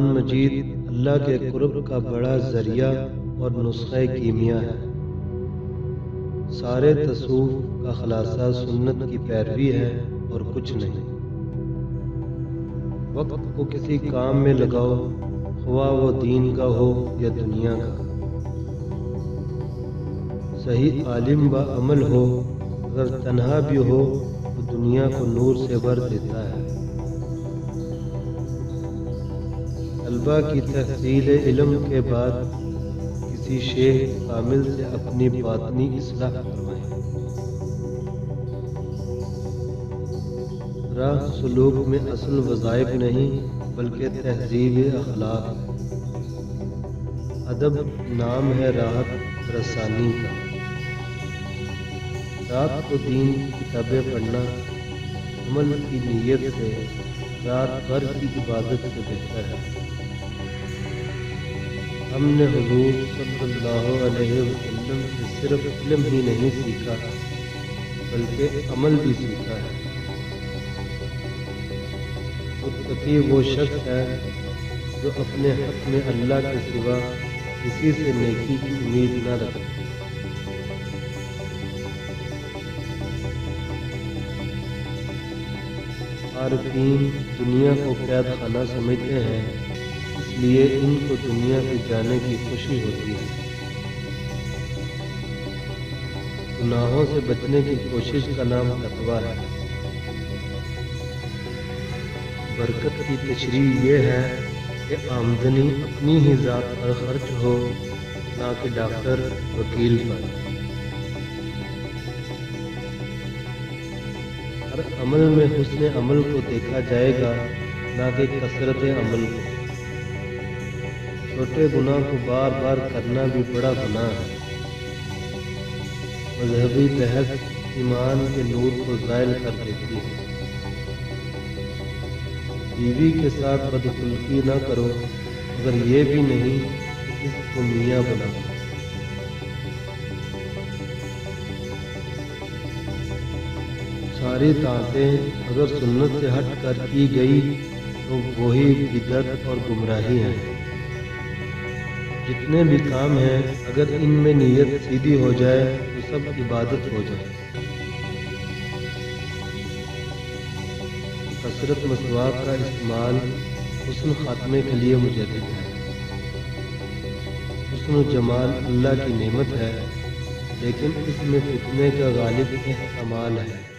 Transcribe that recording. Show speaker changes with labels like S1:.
S1: قرآن مجید اللہ کے قرب کا بڑا ذریعہ اور نسخہ کیمیا ہے۔ سارے تصوف کا خلاصہ سنت کی پیروی ہے اور کچھ نہیں۔ وقت کو کسی کام میں لگاؤ، خواہ وہ دین کا ہو یا دنیا کا۔ صحیح عالم با عمل ہو، اگر تنہا بھی ہو تو دنیا کو نور سے بھر دیتا ہے۔ طلبہ کی تحصیل علم کے بعد کسی شیخ کامل سے اپنی باطنی اصلاح کروائیں۔ راہ سلوک میں اصل وظائف نہیں بلکہ تہذیب اخلاق ہے۔ ادب نام ہے راحت رسانی کا۔ رات کو دین کی کتابیں پڑھنا عمل کی نیت سے رات بھر کی عبادت سے بہتر ہے۔ ہم نے حضور صلی اللہ علیہ وسلم سے صرف علم ہی نہیں سیکھا بلکہ عمل بھی سیکھا ہے۔ متقی وہ شخص ہے جو اپنے حق میں اللہ کے سوا کسی سے نیکی کی امید نہ رکھے۔ عارفین دنیا کو قید خانہ سمجھتے ہیں، اس لیے ان کو دنیا سے جانے کی خوشی ہوتی ہے۔ گناہوں سے بچنے کی کوشش کا نام تقویٰ ہے۔ برکت کی تشریح یہ ہے کہ آمدنی اپنی ہی ذات پر خرچ ہو، نہ کہ ڈاکٹر وکیل پر۔ ہر عمل میں حسن عمل کو دیکھا جائے گا، نہ کہ کثرت عمل کو۔ چھوٹے گناہ کو بار بار کرنا بھی بڑا گناہ ہے۔ مذہبی بحث ایمان کے نور کو زائل کر دیتی ہے۔ بیوی کے ساتھ بدخلقی نہ کرو، مگر یہ بھی نہیں کہ اس کو میاں بناؤ۔ ساری طاعتیں اگر سنت سے ہٹ کر کی گئی تو وہی بدعت اور گمراہی ہیں۔ جتنے بھی کام ہیں اگر ان میں نیت سیدھی ہو جائے تو سب عبادت ہو جائے۔ کثرت مسواک کا استعمال حسن خاتمے کے لیے مجدد ہے۔ حسن و جمال اللہ کی نعمت ہے، لیکن اس میں فتنے کا غالب احتمال ہے۔